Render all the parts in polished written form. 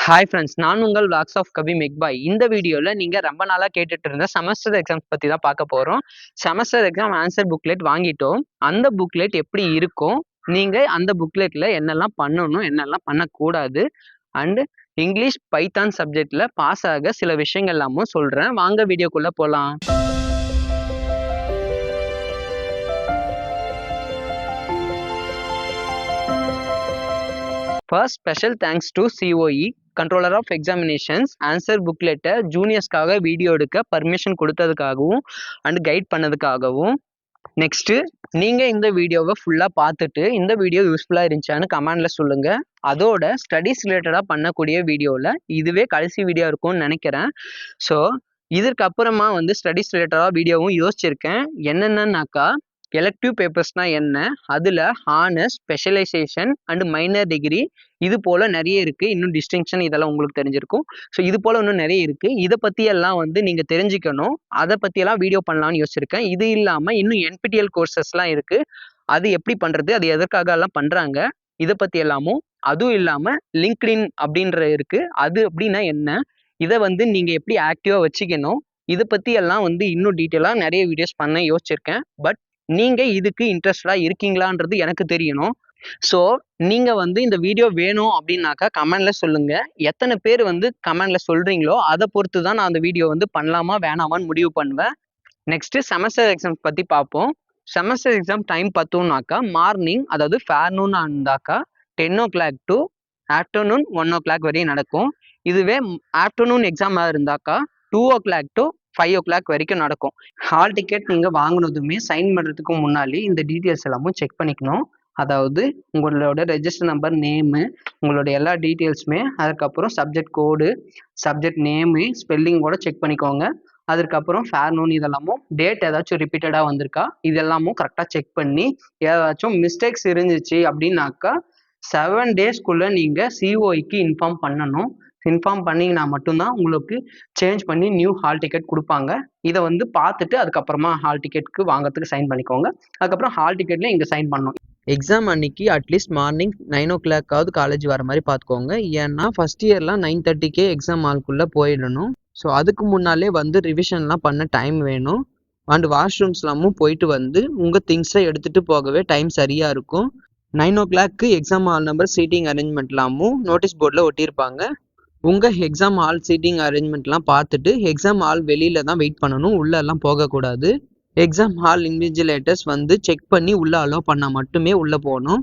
Hi friends, நான் உங்கள் vlogs of Kabhi magpie. இந்த வீடியோவில் நீங்கள் ரொம்ப நாளாக கேட்டுட்டு இருந்த செமஸ்டர் எக்ஸாம்ஸ் பற்றி தான் பார்க்க போகிறோம். செமஸ்டர் எக்ஸாம் ஆன்சர் புக்லெட் வாங்கிட்டோம். அந்த புக்லெட் எப்படி இருக்கும், நீங்கள் அந்த புக்லெட்டில் என்னெல்லாம் பண்ணணும், என்னெல்லாம் பண்ணக்கூடாது, அண்டு இங்கிலீஷ் பைத்தான் சப்ஜெக்டில் பாஸ் ஆக சில விஷயங்கள் எல்லாமும் சொல்கிறேன். வாங்க வீடியோக்குள்ளே போகலாம். First special thanks to COE controller of examinations answer புக்லெட்டை ஜூனியர்ஸ்க்காக வீடியோ எடுக்க பர்மிஷன் கொடுத்ததுக்காகவும் அண்ட் கைட் பண்ணதுக்காகவும். நெக்ஸ்ட்டு நீங்கள் இந்த வீடியோவை ஃபுல்லாக பார்த்துட்டு இந்த வீடியோ யூஸ்ஃபுல்லாக இருந்துச்சான்னு கமெண்டில் சொல்லுங்கள். அதோட ஸ்டடீஸ் ரிலேட்டடாக பண்ணக்கூடிய வீடியோவில் இதுவே கடைசி வீடியோ இருக்கும்னு நினைக்கிறேன். ஸோ இதற்கப்புறமா ஸ்டடீஸ் ரிலேட்டடாக வீடியோவும் யோசிச்சிருக்கேன். என்னென்னாக்கா எலக்டிவ் பேப்பர்ஸ்னால் என்ன, அதில் honours, specialisation and minor degree இது போல் நிறைய இருக்குது. இன்னும் டிஸ்டிங்ஷன் இதெல்லாம் உங்களுக்கு தெரிஞ்சிருக்கும். ஸோ இது போல் இன்னும் நிறைய இருக்குது. இதை பற்றியெல்லாம் நீங்கள் தெரிஞ்சுக்கணும். அதை பற்றியெல்லாம் வீடியோ பண்ணலான்னு யோசிச்சிருக்கேன். இது இல்லாமல் இன்னும் NPTEL கோர்சஸ்லாம் இருக்குது. அது எப்படி பண்ணுறது, அது எதற்காக எல்லாம் பண்ணுறாங்க, இதை பற்றி எல்லாமும். அதுவும் இல்லாமல் லிங்க்டின் அப்படின்ற இருக்குது. அது அப்படின்னா என்ன, இதை நீங்கள் எப்படி ஆக்டிவாக வச்சுக்கணும், இதை பற்றி எல்லாம் இன்னும் டீட்டெயிலாக நிறைய வீடியோஸ் பண்ண யோசிச்சிருக்கேன். பட் நீங்கள் இதுக்கு இன்ட்ரெஸ்டடாக இருக்கீங்களான்றது எனக்கு தெரியணும். ஸோ நீங்கள் இந்த வீடியோ வேணும் அப்படின்னாக்கா கமெண்டில் சொல்லுங்கள். எத்தனை பேர் கமெண்டில் சொல்கிறீங்களோ அதை பொறுத்து தான் நான் அந்த வீடியோ பண்ணலாமா வேணாமான்னு முடிவு பண்ணுவேன். நெக்ஸ்ட்டு செமஸ்டர் எக்ஸாம் பற்றி பார்ப்போம். செமஸ்டர் எக்ஸாம் டைம் பார்த்தோம்னாக்கா மார்னிங், அதாவது ஃபேர்நூன் இருந்தாக்கா 10 o'clock டு ஆஃப்டர்நூன் 1 o'clock வரையும் நடக்கும். இதுவே ஆஃப்டர்நூன் எக்ஸாமாக இருந்தாக்கா 2 o'clock டு 5 o'clock வரைக்கும் நடக்கும். ஹால் டிக்கெட் நீங்கள் வாங்கினதுமே சைன் பண்ணுறதுக்கு முன்னாடி இந்த டீட்டெயில்ஸ் எல்லாமும் செக் பண்ணிக்கணும். அதாவது உங்களோட ரெஜிஸ்டர் நம்பர், நேமு, உங்களோட எல்லா டீட்டெயில்ஸுமே, அதுக்கப்புறம் சப்ஜெக்ட் கோடு, சப்ஜெக்ட் நேமு, ஸ்பெல்லிங்கோட செக் பண்ணிக்கோங்க. அதுக்கப்புறம் ஃபேர்நூன் இதெல்லாமும் டேட் ஏதாச்சும் ரிப்பீட்டடாக வந்திருக்கா இதெல்லாமும் கரெக்டாக செக் பண்ணி, ஏதாச்சும் மிஸ்டேக்ஸ் இருந்துச்சு அப்படின்னாக்கா 7 daysக்குள்ளே நீங்கள் COEக்கு இன்ஃபார்ம் பண்ணணும். இன்ஃபார்ம் பண்ணிங்கன்னா மட்டும்தான் உங்களுக்கு சேஞ்ச் பண்ணி நியூ ஹால் டிக்கெட் கொடுப்பாங்க. இதை பார்த்துட்டு அதுக்கப்புறமா ஹால் டிக்கெட்டுக்கு வாங்கிறதுக்கு சைன் பண்ணிக்கோங்க. அதுக்கப்புறம் ஹால் டிக்கெட்லேயே இங்கே சைன் பண்ணணும். எக்ஸாம் அன்னைக்கு அட்லீஸ்ட் மார்னிங் 9 o'clock காலேஜ் வர மாதிரி பார்த்துக்கோங்க. ஏன்னா ஃபஸ்ட் இயர்லாம் 9:30 எக்ஸாம் ஹால்குள்ளே போயிடணும். ஸோ அதுக்கு முன்னாலே ரிவிஷன்லாம் பண்ண டைம் வேணும். அண்ட் வாஷ்ரூம்ஸ்லாமும் போயிட்டு உங்கள் திங்ஸை எடுத்துகிட்டு போகவே டைம் சரியாக இருக்கும். 9 o'clock exam hall number, seating அரேஞ்ச்மெண்ட்லாமும் நோட்டீஸ் போர்டில் ஒட்டியிருப்பாங்க. உங்கள் எக்ஸாம் ஹால் சீட்டிங் அரேஞ்ச்மெண்ட்லாம் பார்த்துட்டு எக்ஸாம் ஹால் வெளியில் தான் வெயிட் பண்ணணும், உள்ளெல்லாம் போகக்கூடாது. எக்ஸாம் ஹால் இன்விஜிலேட்டர்ஸ் செக் பண்ணி உள்ளே அலோவ் பண்ணால் மட்டுமே உள்ளே போகணும்.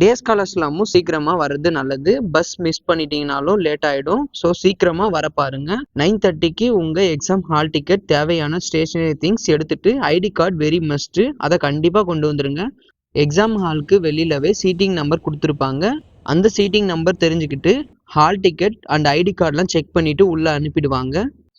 டே ஸ்காலர்ஸ்லாமும் சீக்கிரமாக வர்றது நல்லது. பஸ் மிஸ் பண்ணிட்டீங்கனாலும் லேட் ஆகிடும். ஸோ சீக்கிரமாக வர பாருங்கள். 9:30 உங்கள் எக்ஸாம் ஹால் டிக்கெட், தேவையான ஸ்டேஷனரி திங்ஸ் எடுத்துகிட்டு ஐடி கார்டு வெரி மஸ்ட்டு, அதை கண்டிப்பாக கொண்டு வந்துடுங்க. எக்ஸாம் ஹாலுக்கு வெளியிலவே சீட்டிங் நம்பர் கொடுத்துருப்பாங்க. அந்த சீட்டிங் நம்பர் தெரிஞ்சுக்கிட்டு ஹால் டிக்கெட் அண்ட் ஐடி கார்டெலாம் செக் பண்ணிவிட்டு உள்ளே அனுப்பிடுவாங்க.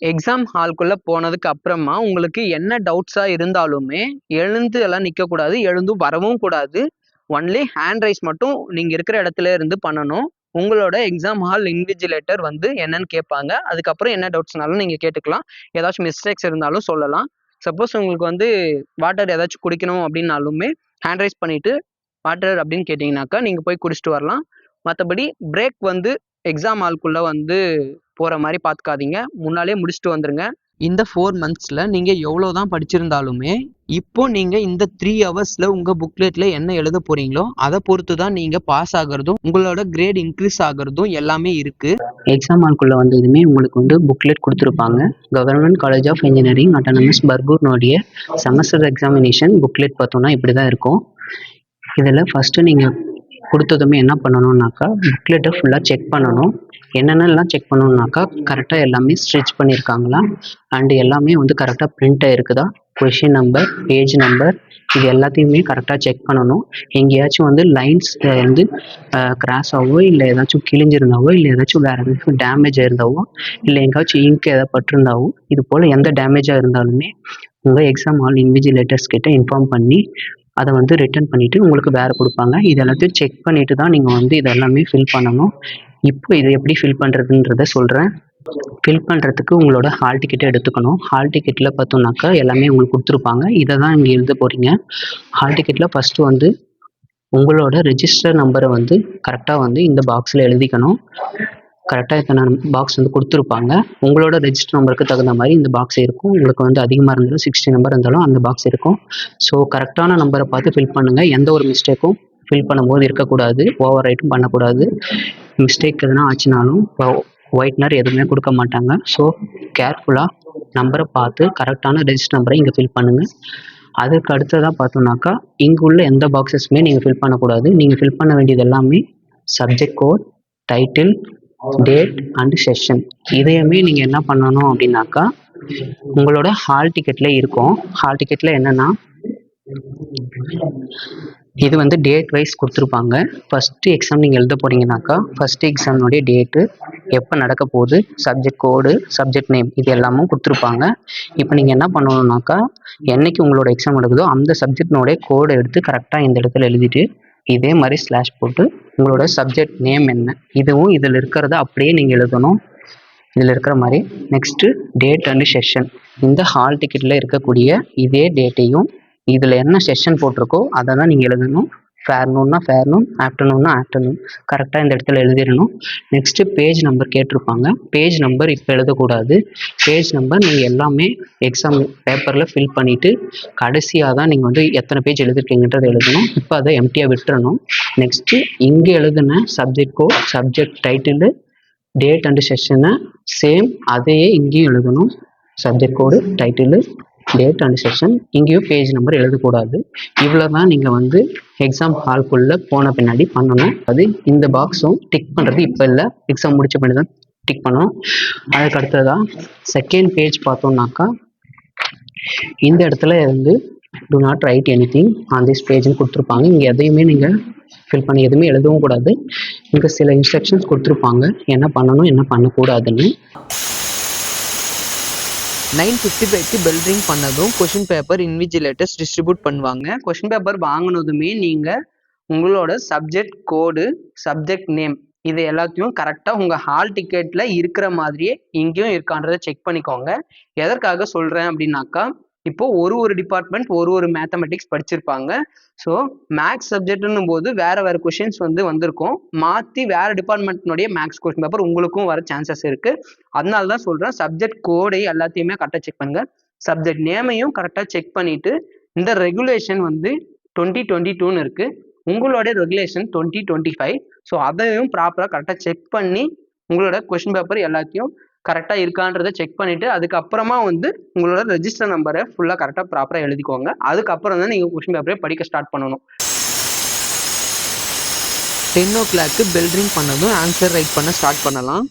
எக்ஸாம் ஹால்குள்ளே போனதுக்கு அப்புறமா உங்களுக்கு என்ன டவுட்ஸாக இருந்தாலுமே எழுந்து எல்லாம் நிற்கக்கூடாது, எழுந்தும் வரவும் கூடாது. ஒன்லி ஹேண்ட் ரைஸ் மட்டும் நீங்கள் இருக்கிற இடத்துல இருந்து பண்ணணும். உங்களோட எக்ஸாம் ஹால் இன்விஜிலேட்டர் என்னன்னு கேட்பாங்க. அதுக்கப்புறம் என்ன டவுட்ஸ்னாலும் நீங்கள் கேட்டுக்கலாம். ஏதாச்சும் மிஸ்டேக்ஸ் இருந்தாலும் சொல்லலாம். சப்போஸ் உங்களுக்கு வாட்டர் ஏதாச்சும் குடிக்கணும் அப்படின்னாலுமே ஹேண்ட் ரைஸ் பண்ணிவிட்டு வாட்டர் அப்படின்னு கேட்டிங்கனாக்கா நீங்கள் போய் குடிச்சிட்டு வரலாம். மற்றபடி பிரேக் எக்ஸாம் ஹால்குள்ளே போகிற மாதிரி பார்த்துக்காதீங்க, முன்னாலே முடிச்சுட்டு வந்துடுங்க. இந்த 4 months நீங்கள் எவ்வளோ தான் படிச்சிருந்தாலுமே இப்போ நீங்கள் இந்த 3 hours உங்கள் புக்லெட்டில் என்ன எழுத போகிறீங்களோ அதை பொறுத்து தான் நீங்கள் பாஸ் ஆகிறதும் உங்களோட கிரேட் இன்க்ரீஸ் ஆகிறதும் எல்லாமே இருக்குது. எக்ஸாம் ஹால்குள்ளே இதுவுமே உங்களுக்கு புக்லெட் கொடுத்துருப்பாங்க. Government college of engineering autonomous பர்கூர்னுடைய செமஸ்டர் எக்ஸாமினேஷன் புக்லெட் பார்த்தோன்னா இப்படி தான் இருக்கும். இதில் ஃபஸ்ட்டு நீங்கள் கொடுத்ததுமே என்ன பண்ணணும்னாக்கா புக்லெட்டை ஃபுல்லாக செக் பண்ணணும். என்னென்னலாம் செக் பண்ணணுன்னாக்கா கரெக்டாக எல்லாமே ஸ்ட்ரிச் பண்ணியிருக்காங்களா, அண்டு எல்லாமே கரெக்டாக பிரிண்ட் ஆகிருக்குதா, கொஷின் நம்பர், பேஜ் நம்பர், இது எல்லாத்தையுமே கரெக்டாக செக் பண்ணணும். எங்கேயாச்சும் லைன்ஸ் கிராஸ் ஆகவோ, இல்லை ஏதாச்சும் கிழிஞ்சிருந்தாவோ, இல்லை ஏதாச்சும் வேறு ஏதாச்சும் டேமேஜ் இருந்தாவோ, இல்லை எங்கேயாச்சும் இங்க் ஏதாவது பட்டிருந்தாவோ, இது போல் எந்த டேமேஜாக இருந்தாலுமே உங்கள் எக்ஸாம் ஹால் இன்விஜிலேட்டர்ஸ் கிட்ட இன்ஃபார்ம் பண்ணி அதை ரிட்டர்ன் பண்ணிவிட்டு உங்களுக்கு வேறு கொடுப்பாங்க. இது எல்லாத்தையும் செக் பண்ணிவிட்டு தான் நீங்கள் இது எல்லாமே ஃபில் பண்ணணும். இப்போ இதை எப்படி ஃபில் பண்ணுறதுன்றத சொல்கிறேன். ஃபில் பண்ணுறதுக்கு உங்களோட ஹால் டிக்கெட்டை எடுத்துக்கணும். ஹால் டிக்கெட்டில் பார்த்தோம்னாக்கா எல்லாமே உங்களுக்கு கொடுத்துருப்பாங்க. இதை தான் இங்கே எழுத போகிறீங்க. ஹால் டிக்கெட்டில் ஃபஸ்ட்டு உங்களோட ரெஜிஸ்டர் நம்பரை கரெக்டாக இந்த பாக்ஸில் எழுதிக்கணும். கரெக்டாக இத்தனை பாக்ஸ் வந்து கொடுத்துருப்பாங்க. உங்களோட ரெஜிஸ்டர் நம்பருக்கு தகுந்த மாதிரி இந்த பாக்ஸ் இருக்கும். உங்களுக்கு வந்து அதிகமாக இருந்தாலும் 60 நம்பர் இருந்தாலும் அந்த பாக்ஸ் இருக்கும். ஸோ கரெக்டான நம்பரை பார்த்து ஃபில் பண்ணுங்கள். எந்த ஒரு மிஸ்டேக்கும் ஃபில் பண்ணும்போது இருக்கக்கூடாது. ஓவர் ரைட்டும் பண்ணக்கூடாது. மிஸ்டேக் எதுனா ஆச்சுனாலும் ஒயிட்னர் எதுவுமே கொடுக்க மாட்டாங்க. ஸோ கேர்ஃபுல்லாக நம்பரை பார்த்து கரெக்டான ரெஜிஸ்டர் நம்பரை இங்கே ஃபில் பண்ணுங்கள். அதுக்கு அடுத்ததாக பார்த்தோம்னாக்கா இங்கே உள்ள எந்த பாக்ஸஸுமே நீங்கள் ஃபில் பண்ணக்கூடாது. நீங்கள் ஃபில் பண்ண வேண்டியது எல்லாமே subject code, title, date and session. இதையுமே நீங்கள் என்ன பண்ணணும் அப்படின்னாக்கா உங்களோட ஹால் டிக்கெட்டில் இருக்கும். ஹால் டிக்கெட்டில் என்னென்னா இது வந்து டேட் வைஸ் கொடுத்துருப்பாங்க. ஃபஸ்ட்டு எக்ஸாம் நீங்கள் எழுத போகிறீங்கனாக்கா ஃபஸ்ட்டு எக்ஸாம்னுடைய டேட்டு, எப்போ நடக்க போகுது, சப்ஜெக்ட் கோடு, சப்ஜெக்ட் நேம் இது எல்லாமும் கொடுத்துருப்பாங்க. இப்போ நீங்கள் என்ன பண்ணணுன்னாக்கா என்னைக்கு உங்களோட எக்ஸாம் நடக்குதோ அந்த சப்ஜெக்ட்னுடைய கோடை எடுத்து கரெக்டாக இந்த இடத்துல எழுதிட்டு இதே மாதிரி ஸ்லாஷ் போட்டு உங்களோட சப்ஜெக்ட் நேம் என்ன இதுவும் இதில் இருக்கிறத அப்படியே நீங்கள் எழுதணும். இதில் இருக்கிற மாதிரி நெக்ஸ்ட்டு டேட் அண்டு செஷன். இந்த ஹால் டிக்கெட்டில் இருக்கக்கூடிய இதே டேட்டையும் இதில் என்ன செஷன் போட்டிருக்கோ அதை தான் நீங்கள் எழுதணும். ஃபேர்நூன்னா ஃபேர்நூன், ஆஃப்டர்நூன்னா ஆஃப்டர்நூன் கரெக்டாக இந்த இடத்துல எழுதிடணும். நெக்ஸ்ட்டு பேஜ் நம்பர் கேட்டிருப்பாங்க. பேஜ் நம்பர் இப்போ எழுதக்கூடாது. பேஜ் நம்பர் நீங்கள் எல்லாமே எக்ஸாம் பேப்பரில் ஃபில் பண்ணிவிட்டு கடைசியாக தான் நீங்கள் வந்து எத்தனை பேஜ் எழுதிருக்கீங்கன்றதை எழுதணும். இப்போ அதை எம்டியாக விட்டுறணும். நெக்ஸ்ட்டு இங்கே எழுதுன subject code, subject title, date and செஷனை சேம் அதையே இங்கேயும் எழுதணும். Subject code, title, date and session. இங்கேயும் பேஜ் நம்பர் எழுதக்கூடாது. இவ்வளோ தான் நீங்கள் வந்து எக்ஸாம் ஹால்குள்ளே போன பின்னாடி பண்ணணும். அது இந்த பாக்ஸும் டிக் பண்ணுறது இப்போ இல்லை, எக்ஸாம் முடிச்ச பின்னாடி தான் டிக் பண்ணணும். அதுக்கு அடுத்ததான் செகண்ட் பேஜ் பார்த்தோம்னாக்கா இந்த இடத்துல இருந்து do not write anything on this பேஜ்னு கொடுத்துருப்பாங்க. இங்கே எதையுமே நீங்கள் ஃபில் பண்ணி எதுவுமே எழுதவும் கூடாது. இங்கே சில இன்ஸ்ட்ரக்ஷன்ஸ் கொடுத்துருப்பாங்க என்ன பண்ணணும் என்ன பண்ணக்கூடாதுன்னு. 9:55க்கு பெல் ரிங் பண்ணதும் கொஷின் பேப்பர் இன்விஜிலேட்டர்ஸ் டிஸ்ட்ரிபியூட் பண்ணுவாங்க. கொஷின் பேப்பர் வாங்கினதுமே நீங்கள் உங்களோட சப்ஜெக்ட் கோடு, சப்ஜெக்ட் நேம் இது எல்லாத்தையும் கரெக்டாக உங்கள் ஹால் டிக்கெட்டில் இருக்கிற மாதிரியே இங்கேயும் இருக்கான்றதை செக் பண்ணிக்கோங்க. எதற்காக சொல்கிறேன் அப்படின்னாக்கா இப்போ ஒரு டிபார்ட்மெண்ட் ஒரு மேத்தமெட்டிக்ஸ் படிச்சிருப்பாங்க. ஸோ மேக்ஸ் சப்ஜெக்ட்னும் போது வேறு கொஷின்ஸ் வந்திருக்கும். மாற்றி வேறு டிபார்ட்மெண்ட்னுடைய மேக்ஸ் கொஷின் பேப்பர் உங்களுக்கும் வர சான்சஸ் இருக்குது. அதனால தான் சொல்கிறேன் சப்ஜெக்ட் கோடை எல்லாத்தையுமே கரெக்டாக செக் பண்ணுங்கள். சப்ஜெக்ட் நேமையும் கரெக்டாக செக் பண்ணிவிட்டு இந்த ரெகுலேஷன் 2022ன்னு இருக்குது. உங்களோட ரெகுலேஷன் 2025. ஸோ அதையும் ப்ராப்பராக கரெக்டாக செக் பண்ணி உங்களோட கொஷின் பேப்பர் எல்லாத்தையும் கரெக்டாக இருக்கான்றதை செக் பண்ணிவிட்டு அதுக்கப்புறமா உங்களோட ரெஜிஸ்டர் நம்பரை ஃபுல்லாக கரெக்டாக ப்ராப்பராக எழுதிக்கோங்க. அதுக்கப்புறம் தான் நீங்கள் கொஷின் பேப்பரே படிக்க ஸ்டார்ட் பண்ணணும். 10 o'clock பெல் ரிங் பண்ணதும் ஆன்சர் ரைட் பண்ண ஸ்டார்ட் பண்ணலாம்.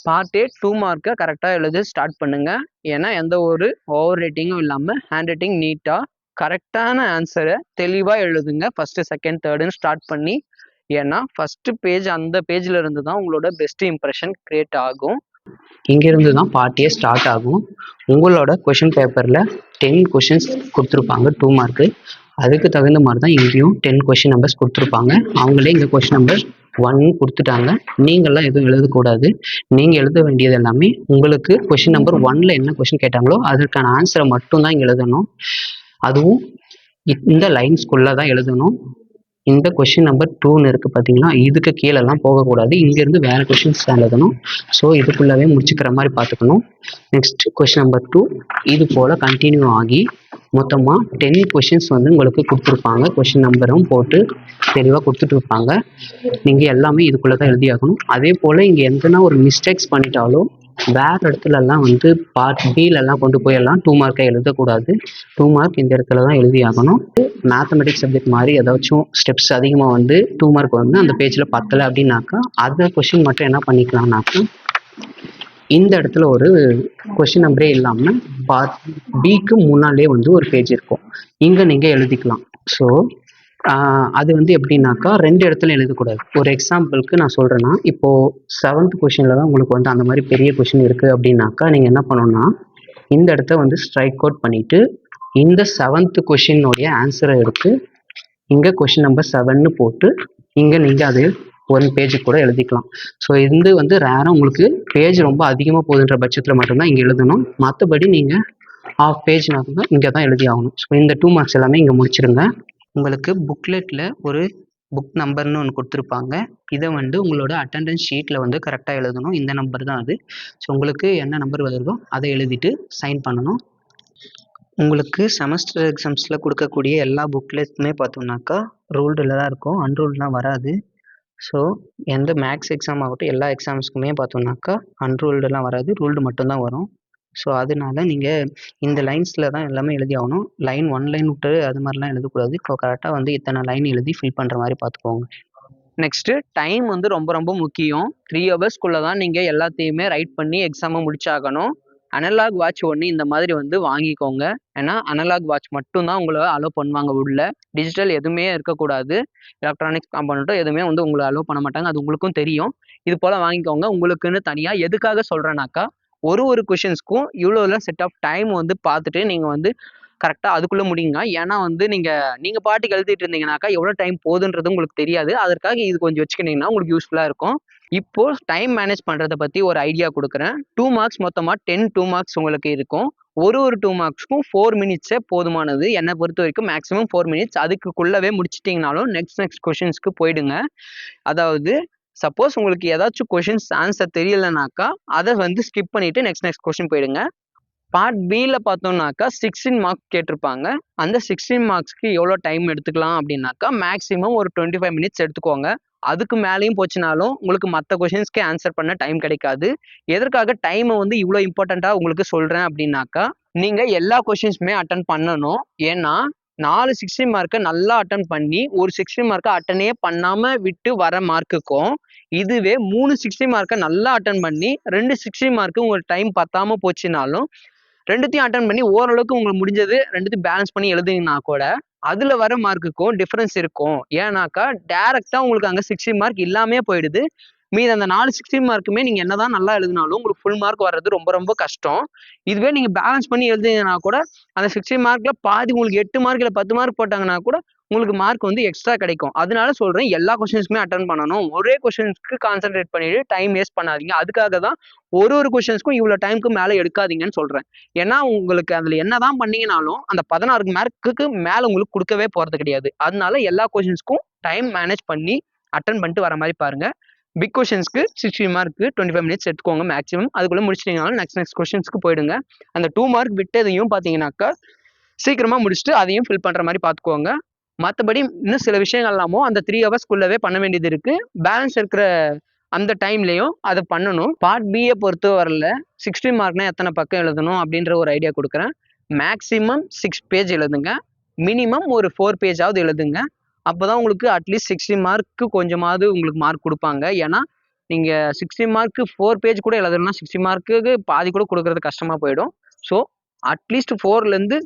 பார்ட் 2 மார்க்கை கரெக்டாக எழுத ஸ்டார்ட் பண்ணுங்கள். ஏன்னா எந்த ஒரு ஓவர் ரேட்டிங்கும் இல்லாமல் ஹேண்ட் ரைட்டிங் நீட்டாக கரெக்டான ஆன்சரை தெளிவாக எழுதுங்க. ஃபஸ்ட்டு, செகண்ட், தேர்டுன்னு ஸ்டார்ட் பண்ணி. ஏன்னா ஃபஸ்ட்டு பேஜ் அந்த பேஜில் இருந்து தான் உங்களோட பெஸ்ட் இம்ப்ரெஷன் க்ரியேட் ஆகும். இங்கேருந்து தான் பார்ட்டியே ஸ்டார்ட் ஆகும். உங்களோட கொஷின் பேப்பரில் 10 கொஷின்ஸ் கொடுத்துருப்பாங்க 2 மார்க்கு. அதுக்கு தகுந்த மாதிரி தான் இங்கேயும் 10 கொஷின் நம்பர்ஸ் கொடுத்துருப்பாங்க. அவங்களே இங்கே கொஷின் நம்பர் 1 கொடுத்துட்டாங்க. நீங்கள்லாம் எதுவும் எழுதக்கூடாது. நீங்கள் எழுத வேண்டியது எல்லாமே உங்களுக்கு கொஷின் நம்பர் 1ல் என்ன கொஷின் கேட்டாங்களோ அதற்கான ஆன்சரை மட்டும்தான் இங்கே எழுதணும். அதுவும் இந்த லைன்ஸ்குள்ளே தான் எழுதணும். இந்த கொஷின் நம்பர் 2ன்னு இருக்குது பார்த்தீங்களா, இதுக்கு கீழெல்லாம் போகக்கூடாது. இங்கேருந்து வேறு கொஷின்ஸ் தான் எழுதணும். ஸோ இதுக்குள்ளவே முடிச்சுக்கிற மாதிரி பார்த்துக்கணும். நெக்ஸ்ட் கொஷின் நம்பர் 2 இது போல் கண்டினியூ ஆகி மொத்தமாக 10 கொஷின்ஸ் உங்களுக்கு கொடுத்துருப்பாங்க. கொஷின் நம்பரும் போட்டு தெளிவாக கொடுத்துட்ருப்பாங்க. நீங்கள் எல்லாமே இதுக்குள்ளே தான் எழுதியாகணும். அதே போல் இங்கே எந்தனா ஒரு மிஸ்டேக்ஸ் பண்ணிட்டாலும் வேறு இடத்துலலாம் பார்ட் பிலெல்லாம் கொண்டு போயெல்லாம் 2 மார்க்கை எழுதக்கூடாது. 2 மார்க் இந்த இடத்துல தான் எழுதி ஆகணும். மேத்தமெட்டிக்ஸ் சப்ஜெக்ட் மாதிரி ஏதாச்சும் ஸ்டெப்ஸ் அதிகமாக 2 மார்க் அந்த பேஜில் பத்தலை அப்படின்னாக்கா அந்த கொஷின் மட்டும் என்ன பண்ணிக்கலாம்னாக்கா இந்த இடத்துல ஒரு கொஷின் நம்பரே இல்லாமல் பார்ட் பிக்கு முன்னாலே ஒரு பேஜ் இருக்கும். இங்கே நீங்கள் எழுதிக்கலாம். ஸோ அது எப்படின்னாக்கா 2 இடத்துல எழுதக்கூடாது. ஒரு எக்ஸாம்பிளுக்கு நான் சொல்கிறேன்னா இப்போது 7th கொஷினில் தான் உங்களுக்கு அந்த மாதிரி பெரிய கொஷின் இருக்குது அப்படின்னாக்கா நீங்கள் என்ன பண்ணணும்னா இந்த இடத்த ஸ்ட்ரைக் அவுட் பண்ணிவிட்டு இந்த 7th கொஷினுடைய ஆன்சரை எடுத்து இங்கே கொஷின் நம்பர் 7ன்னு போட்டு இங்கே நீங்கள் அது 1 பேஜுக்கு கூட எழுதிக்கலாம். ஸோ இது ரேராக உங்களுக்கு பேஜ் ரொம்ப அதிகமாக போகுதுன்ற பட்சத்தில் மட்டும்தான் இங்கே எழுதணும். மற்றபடி நீங்கள் ஹாஃப் பேஜ்னாக்க இங்கே தான் எழுதி ஆகணும். ஸோ இந்த 2 மார்க்ஸ் எல்லாமே இங்கே முடிச்சிடுங்க. உங்களுக்கு புக்லெட்டில் ஒரு புக் நம்பர்னு ஒன்று கொடுத்துருப்பாங்க. இதை வந்து உங்களோட அட்டெண்டன்ஸ் ஷீட்டில் வந்து கரெக்டாக எழுதணும். இந்த நம்பர் தான் அது. ஸோ உங்களுக்கு என்ன நம்பர் வருதோ அதை எழுதிட்டு சைன் பண்ணணும். உங்களுக்கு செமஸ்டர் எக்ஸாம்ஸில் கொடுக்கக்கூடிய எல்லா புக்லெட்டுமே பார்த்தோம்னாக்கா ரூல்டில் தான் இருக்கும், அன்ரூல்டெலாம் வராது. ஸோ எந்த மேக்ஸ் எக்ஸாம் ஆகட்டும் எல்லா எக்ஸாம்ஸ்க்குமே பார்த்தோம்னாக்கா அன்ரூல்டெலாம் வராது, ரூல்டு மட்டும்தான் வரும். ஸோ அதனால நீங்கள் இந்த லைன்ஸில் தான் எல்லாமே எழுதி ஆகணும். லைன் 1 லைன் விட்டு அது மாதிரிலாம் எழுதக்கூடாது. இப்போ கரெக்டாக வந்து இத்தனை லைன் எழுதி ஃபில் பண்ணுற மாதிரி பார்த்துக்கோங்க. நெக்ஸ்ட்டு டைம் வந்து ரொம்ப ரொம்ப முக்கியம். 3 ஹவர்ஸ்க்குள்ளே தான் நீங்கள் எல்லாத்தையுமே ரைட் பண்ணி எக்ஸாமை முடிச்சாகணும். அனலாக் வாட்ச் ஒன்று இந்த மாதிரி வந்து வாங்கிக்கோங்க. ஏன்னா அனலாக் வாட்ச் மட்டும்தான் உங்களை அலோவ் பண்ணுவாங்க உள்ள. டிஜிட்டல் எதுவுமே இருக்கக்கூடாது. எலக்ட்ரானிக்ஸ் காம்பனண்ட்டும் எதுவுமே வந்து உங்களை அலோவ் பண்ண மாட்டாங்க. அது உங்களுக்கும் தெரியும். இது போல் வாங்கிக்கோங்க. உங்களுக்குன்னு தனியாக எதுக்காக சொல்கிறேன்னாக்கா ஒரு கொஷின்ஸ்க்கும் இவ்வளோ செட் ஆஃப் டைம் வந்து பார்த்துட்டு நீங்கள் வந்து கரெக்டாக அதுக்குள்ளே முடியுங்க. ஏன்னா வந்து நீங்கள் பாட்டுக்கு எழுதிட்டு இருந்தீங்கன்னாக்கா எவ்வளோ டைம் போகுதுன்றது உங்களுக்கு தெரியாது. அதற்காக இது கொஞ்சம் வச்சுக்கிட்டிங்கன்னா உங்களுக்கு யூஸ்ஃபுல்லாக இருக்கும். இப்போ டைம் மேனேஜ் பண்ணுறதை பற்றி ஒரு ஐடியா கொடுக்குறேன். 2 மார்க்ஸ் மொத்தமாக 2 மார்க்ஸ் உங்களுக்கு இருக்கும். ஒரு 2 மார்க்ஸ்க்கும் 4 மினிட்ஸே போதுமானது. என்னை பொறுத்த வரைக்கும் மேக்ஸிமம் 4 மினிட்ஸ். அதுக்குள்ளவே முடிச்சிட்டிங்கனாலும் நெக்ஸ்ட் கொஷின்ஸ்க்கு போயிடுங்க. அதாவது சப்போஸ் உங்களுக்கு ஏதாச்சும் கொஷின்ஸ் ஆன்சர் தெரியலனாக்கா அதை வந்து ஸ்கிப் பண்ணிவிட்டு நெக்ஸ்ட் கொஷின் போயிடுங்க. பார்ட் பியில் பார்த்தோம்னாக்கா 16 மார்க்ஸ் கேட்டிருப்பாங்க. அந்த 16 மார்க்ஸ்க்கு எவ்வளோ டைம் எடுத்துக்கலாம் அப்படின்னாக்கா மேக்ஸிமம் ஒரு 25 மினிட்ஸ் எடுத்துக்கோங்க. அதுக்கு மேலேயும் போச்சுனாலும் உங்களுக்கு மற்ற கொஷின்ஸ்க்கு ஆன்சர் பண்ண டைம் கிடைக்காது. எதற்காக டைமை வந்து இவ்வளோ இம்பார்ட்டண்ட்டாக உங்களுக்கு சொல்கிறேன் அப்படின்னாக்கா நீங்கள் எல்லா கொஷின்ஸுமே அட்டன் பண்ணணும். ஏன்னா 4 16 மார்க்கை நல்லா அட்டன் பண்ணி ஒரு 16 மார்க்கை அட்டனே பண்ணாமல் விட்டு வர மார்க்குக்கும் இதுவே 3 60 மார்க்கை நல்லா அட்டன் பண்ணி 2 60 மார்க்கு உங்களுக்கு டைம் பத்தாமல் போச்சுனாலும் ரெண்டுத்தையும் அட்டன் பண்ணி ஓரளவுக்கு உங்களுக்கு முடிஞ்சது ரெண்டுத்தையும் பேலன்ஸ் பண்ணி எழுதுங்கன்னா கூட அதுல வர மார்க்குக்கும் டிஃபரன்ஸ் இருக்கும். ஏன்னாக்கா டைரக்டா உங்களுக்கு அங்க 60 மார்க் இல்லாமே போயிடுது. மீது அந்த 4 60 மார்க்குமே நீங்க என்னதான் நல்லா எழுதினாலும் உங்களுக்கு ஃபுல் மார்க் வர்றது ரொம்ப ரொம்ப கஷ்டம். இதுவே நீங்க பேலன்ஸ் பண்ணி எழுதுனீங்கன்னா கூட அந்த 60 மார்க்ல பாதி உங்களுக்கு 8 மார்க் இல்லை 10 மார்க் போட்டாங்கன்னா கூட உங்களுக்கு மார்க் வந்து எக்ஸ்ட்ரா கிடைக்கும். அதனால சொல்றேன் எல்லா கொஸ்டின்ஸுமே அட்டன் பண்ணணும். ஒரே கொஸ்டின்ஸ்க்கு கான்சென்ட்ரேட் பண்ணிட்டு டைம் வேஸ்ட் பண்ணாதீங்க. அதுக்காக தான் ஒரு கொஸ்டின்ஸ்க்கும் இவ்வளோ டைமுக்கு மேலே எடுக்காதீங்கன்னு சொல்றேன். ஏன்னா உங்களுக்கு அதுல என்னதான் பண்ணீங்கனாலும் அந்த 16 மார்க்குக்கு மேலே உங்களுக்கு கொடுக்கவே போறது கிடையாது. அதனால எல்லா கொஸ்டின்ஸ்க்கும் டைம் மேனேஜ் பண்ணி அட்டன் பண்ணிட்டு வர மாதிரி பாருங்க. பிக் கொஸ்டின்ஸ்க்கு 60 மார்க்கு 25 மினிட்ஸ் எடுத்துக்கோங்க மேக்ஸிமம். அதுக்குள்ள முடிச்சிட்டீங்கனாலும் நெக்ஸ்ட் கொஸ்டின்ஸ்க்கு போயிடுங்க. அந்த 2 மார்க் விட்டதையும் பார்த்தீங்கன்னாக்கா சீக்கிரமா முடிச்சுட்டு அதையும் ஃபில் பண்ற மாதிரி பார்த்துக்கோங்க. மற்றபடி இன்னும் சில விஷயங்கள் எல்லாமோ அந்த 3 ஹவர்ஸ்க்குள்ளவே பண்ண வேண்டியது இருக்கு. பேலன்ஸ் இருக்கிற அந்த டைம்லையும் அதை பண்ணணும். பார்ட் பியை பொறுத்த வரல 60 மார்க்னா எத்தனை பக்கம் எழுதணும் அப்படின்ற ஒரு ஐடியா கொடுக்குறேன். மேக்ஸிமம் 6 பேஜ் எழுதுங்க. மினிமம் ஒரு 4 பேஜாவது எழுதுங்க. அப்போதான் உங்களுக்கு அட்லீஸ்ட் 60 மார்க்கு கொஞ்சமாவது உங்களுக்கு மார்க் கொடுப்பாங்க. ஏன்னா நீங்கள் 60 மார்க்கு 4 பேஜ் கூட எழுதணும்னா 60 மார்க்குக்கு பாதி கூட கொடுக்கறது கஷ்டமாக போயிடும். ஸோ அட்லீஸ்ட் 4லேருந்து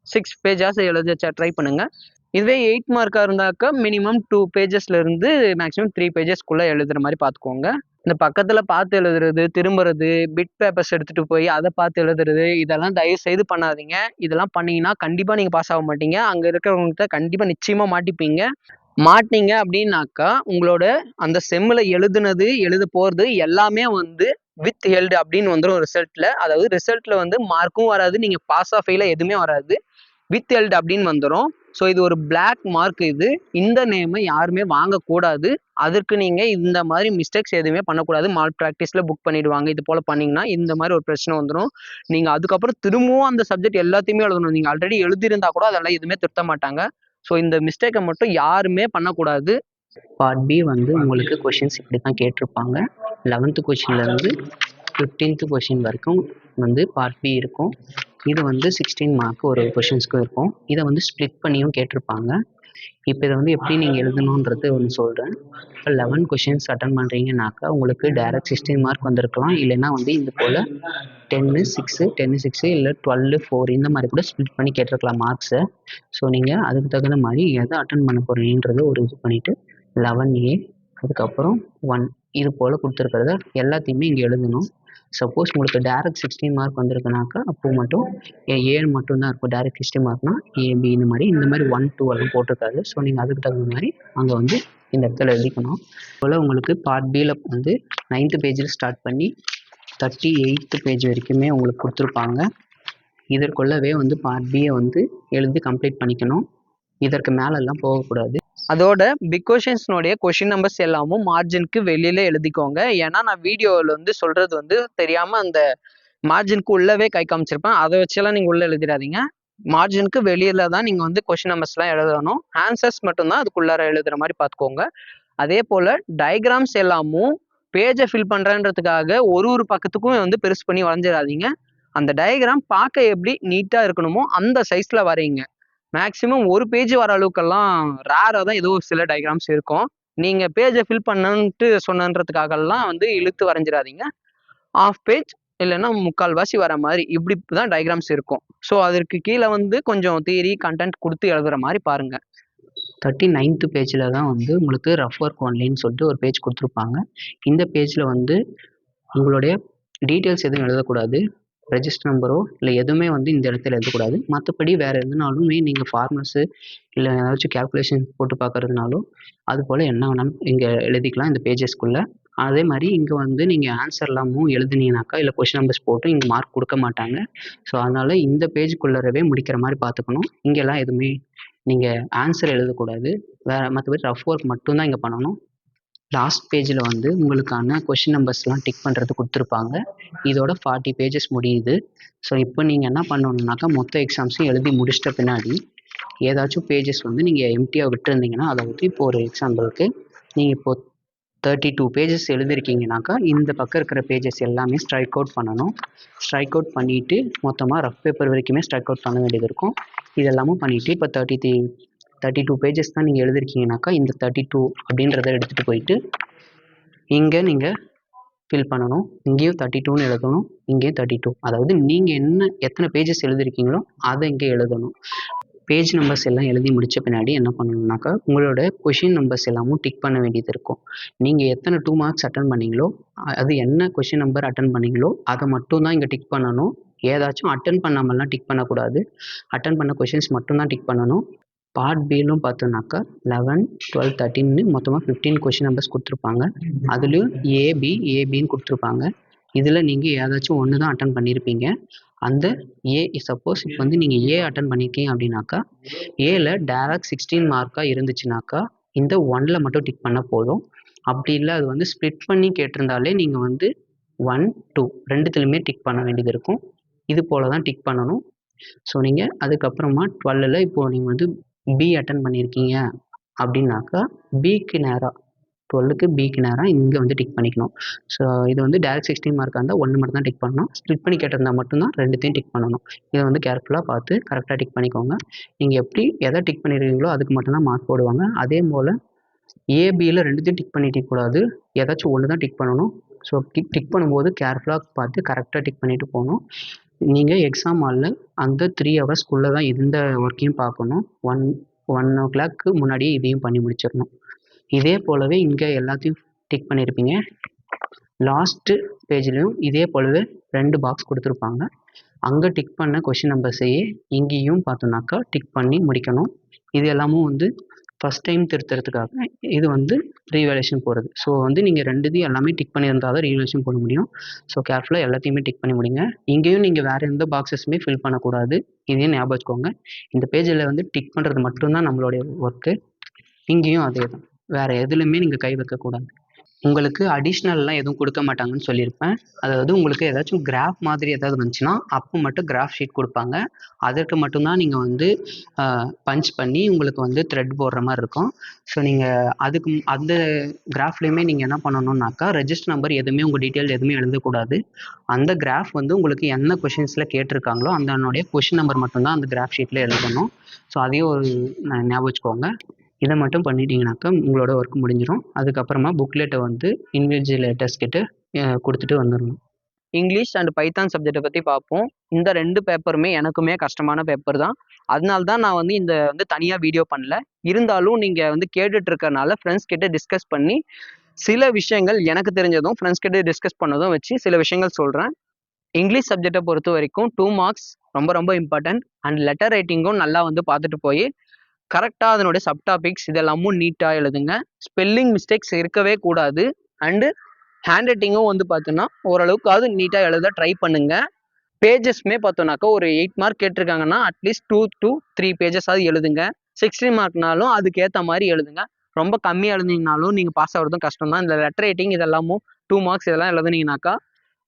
6 பேஜாஸ் எழுத ட்ரை பண்ணுங்க. இதுவே 8 மார்க்காக இருந்தாக்கா மினிமம் 2 பேஜஸ்லேருந்து மேக்ஸிமம் 3 பேஜஸ்க்குள்ளே எழுதுகிற மாதிரி பார்த்துக்கோங்க. இந்த பக்கத்தில் பார்த்து எழுதுறது, திரும்புறது, பிட் பேப்பர்ஸ் எடுத்துகிட்டு போய் அதை பார்த்து எழுதுறது, இதெல்லாம் தயவு செய்து பண்ணாதீங்க. இதெல்லாம் பண்ணீங்கன்னா கண்டிப்பாக நீங்கள் பாஸ் ஆக மாட்டீங்க. அங்கே இருக்கிறவங்ககிட்ட கண்டிப்பாக நிச்சயமாக மாட்டிப்பீங்க. மாட்டினீங்க அப்படின்னாக்கா உங்களோட அந்த செம்மில் எழுதுனது எழுத போகிறது எல்லாமே வந்து வித் ஹெல்டு அப்படின்னு வந்துடும் ரிசல்ட்டில். அதாவது ரிசல்ட்டில் வந்து மார்க்கும் வராது, நீங்கள் பாஸ் ஆஃப் ஃபெயிலாக எதுவுமே வராது, வித் ஹெல்டு அப்படின்னு வந்துடும். ஸோ இது ஒரு பிளாக் மார்க். இந்த நேமை யாருமே வாங்கக்கூடாது. அதற்கு நீங்கள் இந்த மாதிரி மிஸ்டேக்ஸ் எதுவுமே பண்ணக்கூடாது. மால் ப்ராக்டிஸில் புக் பண்ணிடுவாங்க. இது போல் பண்ணிங்கன்னா இந்த மாதிரி ஒரு பிரச்சனை வந்துடும். நீங்கள் அதுக்கப்புறம் திரும்பவும் அந்த சப்ஜெக்ட் எல்லாத்தையுமே எழுதணும். நீங்கள் ஆல்ரெடி எழுதியிருந்தா கூட அதெல்லாம் எதுவுமே திருத்த மாட்டாங்க. ஸோ இந்த மிஸ்டேக்கை மட்டும் யாருமே பண்ணக்கூடாது. பார்ட் பி வந்து உங்களுக்கு கொஷின்ஸ் இப்படி தான் கேட்டிருப்பாங்க. 11th கொஷின்லேருந்து 15th கொஷின் வரைக்கும் வந்து பார்ட் பி இருக்கும். இது வந்து 16 மார்க் ஒரு கொஷின்ஸ்க்கும் இருக்கும். இதை வந்து ஸ்ப்ளிட் பண்ணியும் கேட்டிருப்பாங்க. இப்போ இதை வந்து எப்படி நீங்கள் எழுதணுன்றது ஒன்று சொல்கிறேன். இப்போ 11 கொஷின்ஸ் அட்டன் பண்ணுறீங்கன்னாக்கா உங்களுக்கு டைரக்ட் 16 மார்க் வந்திருக்கலாம். இல்லைன்னா வந்து இது போல் 10 6 இல்லை 12 4 இந்த மாதிரி கூட ஸ்ப்ளிட் பண்ணி கேட்டிருக்கலாம் மார்க்ஸை. ஸோ நீங்கள் அதுக்கு தகுந்த மாதிரி எதை அட்டன் பண்ண போகிறீங்கன்றதை ஒரு இது பண்ணிவிட்டு 11A அதுக்கப்புறம் 1 இது போல் கொடுத்துருக்கிறத எல்லாத்தையுமே இங்கே எழுதணும். சப்போஸ் உங்களுக்கு டைரக்ட் 16 மார்க் வந்திருக்குனாக்கா அப்போ மட்டும் ஏ மட்டும்தான் இருக்கும். டைரக்ட் 16 மார்க்னா ஏபி இந்த மாதிரி 1 2 எல்லாம் போட்டிருக்காது. ஸோ நீங்கள் அதுக்கு தகுந்த மாதிரி அங்கே வந்து இந்த இடத்துல எழுதிக்கணும். போல் உங்களுக்கு பார்ட் பியில் வந்து 9th பேஜில் ஸ்டார்ட் பண்ணி 38th பேஜ் வரைக்குமே உங்களுக்கு கொடுத்துருப்பாங்க. இதற்குள்ளவே வந்து பார்ட் பியை வந்து எழுதி கம்ப்ளீட் பண்ணிக்கணும். இதற்கு மேலெல்லாம் போகக்கூடாது. அதோட பிக் கொஷின்ஸ்னுடைய கொஷின் நம்பர்ஸ் எல்லாமும் மார்ஜினுக்கு வெளியில எழுதிக்கோங்க. ஏன்னா நான் வீடியோவில் வந்து சொல்றது வந்து தெரியாம அந்த மார்ஜினுக்கு உள்ளவே கை காமிச்சிருப்பேன். அதை வச்செல்லாம் நீங்க உள்ள எழுதிடாதீங்க. மார்ஜினுக்கு வெளியில தான் நீங்க வந்து கொஷின் நம்பர்ஸ்லாம் எழுதணும். ஆன்சர்ஸ் மட்டும்தான் அதுக்குள்ளார எழுதுற மாதிரி பார்த்துக்கோங்க. அதே போல டயக்ராம்ஸ் எல்லாமும் பேஜை ஃபில் பண்றேன்றதுக்காக ஒரு பக்கத்துக்கும் வந்து பெருசு பண்ணி வரைஞ்சிடாதீங்க. அந்த டயக்ராம் பார்க்க எப்படி நீட்டா இருக்கணுமோ அந்த சைஸ்ல வரையுங்க. மேக்ஸிமம் ஒரு பேஜ் வர அளவுக்கெல்லாம் ரேராக தான் ஏதோ சில டயக்ராம்ஸ் இருக்கும். நீங்க பேஜை ஃபில் பண்ணன்ட்டு சொன்னன்றதுக்காகலாம் வந்து இழுத்து வரைஞ்சிடாதீங்க. ஆஃப் பேஜ் இல்லைன்னா முக்கால்வாசி வர மாதிரி இப்படி தான் டயக்ராம்ஸ் இருக்கும். ஸோ அதற்கு கீழே வந்து கொஞ்சம் தியரி கண்டென்ட் கொடுத்து எழுதுற மாதிரி பாருங்க. 39th பேஜில் தான் வந்து உங்களுக்கு ரஃப் ஒர்க் ஒன்லின்னு சொல்லிட்டு ஒரு பேஜ் கொடுத்துருப்பாங்க. இந்த பேஜில் வந்து உங்களுடைய டீட்டெயில்ஸ் எதுவும் எழுதக்கூடாது. ரெஜிஸ்டர் நம்பரோ இல்லை எதுவுமே வந்து இந்த இடத்துல எழுதக்கூடாது. மற்றபடி வேறு எதுனாலுமே நீங்கள் ஃபார்முலாஸு இல்லை ஏதாச்சும் கேல்குலேஷன் போட்டு பார்க்குறதுனாலும் அது போல் என்ன வேணாலும் இங்கே எழுதிக்கலாம் இந்த பேஜஸ்க்குள்ளே. அதே மாதிரி இங்கே வந்து நீங்கள் ஆன்சர் எல்லாமும் எழுதுனீங்கனாக்கா இல்லை கொஷின் நம்பர்ஸ் போட்டு இங்கே மார்க் கொடுக்க மாட்டாங்க. ஸோ அதனால் இந்த பேஜுக்குள்ளரவே முடிக்கிற மாதிரி பார்த்துக்கணும். இங்கெல்லாம் எதுவுமே நீங்கள் ஆன்சர் எழுதக்கூடாது. வேறு மற்றபடி ரஃப் ஒர்க் மட்டும்தான் இங்கே பண்ணணும். லாஸ்ட் பேஜில் வந்து உங்களுக்கான கொஷின் நம்பர்ஸ்லாம் டிக் பண்ணுறது கொடுத்துருப்பாங்க. இதோட 40 பேஜஸ் முடியுது. ஸோ இப்போ நீங்கள் என்ன பண்ணணுன்னாக்கா மொத்த எக்ஸாம்ஸையும் எழுதி முடிச்சிட்ட பின்னாடி ஏதாச்சும் பேஜஸ் வந்து நீங்கள் எம்டியாக விட்டுருந்தீங்கன்னா, அதாவது இப்போ ஒரு எக்ஸாம்பிளுக்கு நீங்கள் இப்போ 32 பேஜஸ் எழுதிருக்கீங்கனாக்கா இந்த பக்கம் இருக்கிற பேஜஸ் எல்லாமே ஸ்ட்ரைக் அவுட் பண்ணணும். ஸ்ட்ரைக் அவுட் பண்ணிவிட்டு மொத்தமாக ரஃப் பேப்பர் வரைக்குமே ஸ்ட்ரைக் அவுட் பண்ண வேண்டியது இருக்கும். இதெல்லாமும் பண்ணிவிட்டு இப்போ 32 பேஜஸ் தான் நீங்கள் எழுதிருக்கீங்கனாக்கா இந்த 32 அப்படின்றத எடுத்துகிட்டு போயிட்டு இங்கே நீங்கள் ஃபில் பண்ணணும். இங்கேயும் 32ன்னு எழுதணும், இங்கேயும் 32. அதாவது நீங்கள் எத்தனை பேஜஸ் எழுதிருக்கீங்களோ அதை இங்கே எழுதணும். பேஜ் நம்பர்ஸ் எல்லாம் எழுதி முடித்த பின்னாடி என்ன பண்ணணுன்னாக்கா உங்களோட கொஷின் நம்பர்ஸ் எல்லாமும் டிக் பண்ண வேண்டியது இருக்கும். நீங்கள் எத்தனை 2 மார்க்ஸ் அட்டன் பண்ணீங்களோ அது என்ன கொஷின் நம்பர் அட்டன் பண்ணீங்களோ அதை மட்டும் தான் இங்கே டிக் பண்ணணும். ஏதாச்சும் அட்டன் பண்ணாமல்லாம் டிக் பண்ணக்கூடாது. அட்டன் பண்ண கொஷின்ஸ் மட்டும்தான் டிக் பண்ணணும். பார்ட் பிலும் பார்த்தோன்னாக்கா 11, 12, 13ன்னு மொத்தமாக 15 கொஷின் நம்பர்ஸ் கொடுத்துருப்பாங்க. அதுலேயும் ஏபின்னு கொடுத்துருப்பாங்க. இதில் நீங்கள் ஏதாச்சும் ஒன்று தான் அட்டன் பண்ணியிருப்பீங்க. அந்த சப்போஸ் இப்போ வந்து நீங்கள் அட்டன் பண்ணியிருக்கீங்க அப்படின்னாக்கா ஏல டேரக்ட் 16 மார்க்காக இருந்துச்சுனாக்கா இந்த 1ல் மட்டும் டிக் பண்ண போதும். அப்படி இல்லை அது வந்து ஸ்ப்ளிட் பண்ணி கேட்டிருந்தாலே நீங்கள் வந்து 1, 2 ரெண்டுத்துலையுமே டிக் பண்ண வேண்டியது இருக்கும். இது போல் தான் டிக் பண்ணணும். ஸோ நீங்கள் அதுக்கப்புறமா 12ல் இப்போது நீங்கள் வந்து பி அட்டன் பண்ணியிருக்கீங்க அப்படின்னாக்கா பிக்கு நேராக 12க்கு பிக்கு நேராக இங்கே வந்து டிக் பண்ணிக்கணும். ஸோ இது வந்து டேரக்ட் 16 மார்க்காக இருந்தால் 1 மட்டும் தான் டிக் பண்ணணும். ஸ்ப்ளிட் பண்ணி கேட்டிருந்தா மட்டும்தான் ரெண்டுத்தையும் டிக் பண்ணணும். இதை வந்து கேர்ஃபுல்லாக பார்த்து கரெக்டாக டிக் பண்ணிக்கோங்க. நீங்கள் எப்படி எதை டிக் பண்ணிடுறீங்களோ அதுக்கு மட்டும்தான் மார்க் போடுவாங்க. அதே போல் ஏபியில் ரெண்டுத்தையும் டிக் பண்ணிக்க கூடாது. ஏதாச்சும் ஒன்று தான் டிக் பண்ணணும். ஸோ டிக் பண்ணும்போது கேர்ஃபுல்லாக பார்த்து கரெக்டாக டிக் பண்ணிட்டு போகணும். நீங்கள் எக்ஸாம் ஹாலில் அந்த 3 ஹவர்ஸ்க்குள்ளே தான் இந்த ஒர்க்கையும் பார்க்கணும். 1 o'clock முன்னாடியே இதையும் பண்ணி முடிச்சிடணும். இதே போலவே இங்கே எல்லாத்தையும் டிக் பண்ணியிருப்பீங்க. லாஸ்ட்டு பேஜ்லேயும் இதே போலவே 2 பாக்ஸ் கொடுத்துருப்பாங்க. அங்கே டிக் பண்ண கொஷின் நம்பர்ஸையே இங்கேயும் பார்த்தோன்னாக்கா டிக் பண்ணி முடிக்கணும். இது எல்லாமும் வந்து ஃபஸ்ட் டைம் திருத்துறதுக்காக இது வந்து ரீவேல்யூஷன் போகிறது. ஸோ வந்து நீங்கள் ரெண்டுத்தையும் எல்லாமே டிக் பண்ணியிருந்தால் தான் ரீவேல்யூஷன் போட முடியும். ஸோ கேர்ஃபுல்லாக எல்லாத்தையுமே டிக் பண்ணி முடிங்க. இங்கேயும் நீங்கள் வேறு எந்த பாக்ஸஸுமே ஃபில் பண்ணக்கூடாது. இதையும் ஞாபகம் வச்சுக்கோங்க. இந்த பேஜில் வந்து டிக் பண்ணுறது மட்டும்தான் நம்மளுடைய ஒர்க்கு. இங்கேயும் அதே தான். வேறு எதுலையுமே நீங்கள் கை வைக்கக்கூடாது. உங்களுக்கு அடிஷ்னல்லாம் எதுவும் கொடுக்க மாட்டாங்கன்னு சொல்லியிருப்பேன். அதாவது உங்களுக்கு ஏதாச்சும் கிராஃப் மாதிரி ஏதாவது வந்துச்சுன்னா அப்போ மட்டும் கிராஃப் ஷீட் கொடுப்பாங்க. அதற்கு மட்டும்தான் நீங்கள் வந்து பஞ்ச் பண்ணி உங்களுக்கு வந்து த்ரெட் போடுற மாதிரி இருக்கும். ஸோ நீங்கள் அந்த கிராஃப்லேயுமே நீங்கள் என்ன பண்ணணுன்னாக்கா ரெஜிஸ்டர் நம்பர் எதுவுமே உங்கள் டீட்டெயில் எதுவுமே எழுதக்கூடாது. அந்த கிராஃப் வந்து உங்களுக்கு என்ன கொஷின்ஸில் கேட்டிருக்காங்களோ அதனுடைய கொஷின் நம்பர் மட்டும்தான் அந்த கிராஃப் ஷீட்டில் எழுதணும். ஸோ அதையும் ஒரு ஞாபகம் வச்சுக்கோங்க. இதை மட்டும் பண்ணிட்டீங்கனாக்கா உங்களோட ஒர்க் முடிஞ்சிடும். அதுக்கப்புறமா புக்லெட்டை வந்து இன்விஜிலேட்டர்ஸ் கிட்ட கொடுத்துட்டு வந்துடணும். இங்கிலீஷ் அண்ட் பைத்தான் சப்ஜெக்டை பற்றி பார்ப்போம். இந்த 2 பேப்பருமே எனக்குமே கஷ்டமான பேப்பர் தான். அதனால தான் நான் வந்து இந்த வந்து தனியாக வீடியோ பண்ணல. இருந்தாலும் நீங்கள் வந்து கேட்டுட்டு இருக்கறனால ஃப்ரெண்ட்ஸ் கிட்ட டிஸ்கஸ் பண்ணி சில விஷயங்கள் எனக்கு தெரிஞ்சதும் ஃப்ரெண்ட்ஸ் கிட்ட டிஸ்கஸ் பண்ணதும் வச்சு சில விஷயங்கள் சொல்கிறேன். இங்கிலீஷ் சப்ஜெக்டை பொறுத்த வரைக்கும் 2 மார்க்ஸ் ரொம்ப இம்பார்ட்டன்ட். அண்ட் லெட்டர் ரைட்டிங்கும் நல்லா வந்து பார்த்துட்டு போய் கரெக்டாக அதனுடைய சப்டாபிக்ஸ் இதெல்லாமும் நீட்டாக எழுதுங்க. ஸ்பெல்லிங் மிஸ்டேக்ஸ் இருக்கவே கூடாது. அண்டு ஹேண்ட் ரைட்டிங்கும் வந்து பார்த்தோன்னா ஓரளவுக்காவது நீட்டாக எழுத ட்ரை பண்ணுங்க. பேஜஸ்மே பார்த்தோன்னாக்கா ஒரு 8 மார்க் கேட்டிருக்காங்கன்னா அட்லீஸ்ட் 2 to 3 பேஜஸாவது எழுதுங்க. 60 மார்க்னாலும் அதுக்கேற்ற மாதிரி எழுதுங்க. ரொம்ப கம்மியாக எழுதிங்கனாலும் நீங்கள் பாஸ் ஆகிறதும் கஷ்டம் தான். இந்த லெட்டர் ரைட்டிங் இதெல்லாமும் 2 மார்க்ஸ் இதெல்லாம் எழுதுனீங்கனாக்கா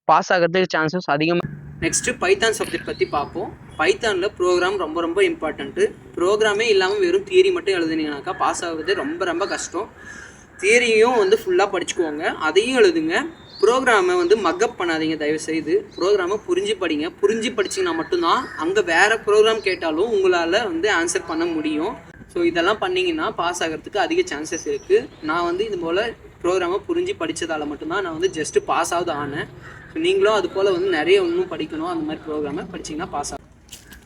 பாஸ் ஆகிறதுக்கு சான்சஸ் அதிகமாக. நெக்ஸ்ட்டு பைத்தான் சப்ஜெக்ட் பற்றி பார்ப்போம். பைத்தானில் ப்ரோக்ராம் ரொம்ப ரொம்ப இம்பார்ட்டண்ட்டு. ப்ரோக்ராமே இல்லாமல் வெறும் தியரி மட்டும் எழுதுனீங்கனாக்கா பாஸ் ஆகுறது ரொம்ப ரொம்ப கஷ்டம். தியரியும் வந்து ஃபுல்லாக படிச்சுக்குவாங்க, அதையும் எழுதுங்க. ப்ரோக்ராமை வந்து மக்கப் பண்ணாதீங்க தயவுசெய்து. ப்ரோக்ராமை புரிஞ்சு படிங்க. புரிஞ்சு படிச்சிங்கன்னா மட்டும்தான் அங்கே வேறு ப்ரோக்ராம் கேட்டாலும் உங்களால் வந்து ஆன்சர் பண்ண முடியும். ஸோ இதெல்லாம் பண்ணிங்கன்னா பாஸ் ஆகிறதுக்கு அதிக சான்சஸ் இருக்குது. நான் வந்து இது போல் ப்ரோக்ராமை புரிஞ்சு படித்ததால் மட்டும்தான் நான் வந்து ஜஸ்ட்டு பாஸ் ஆகுது ஆனேன். ஸோ நீங்களும் அது போல் வந்து நிறைய இன்னும் படிக்கணும். அந்த மாதிரி ப்ரோக்ராமை படிச்சிங்கன்னா பாஸ் ஆகும்.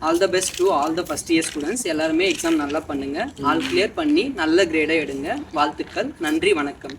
All the best to all the first year students. எல்லாருமே எக்ஸாம் நல்லா பண்ணுங்கள். ஆல் கிளியர் பண்ணி நல்ல கிரேடாக எடுங்க. வாழ்த்துக்கள். நன்றி, வணக்கம்.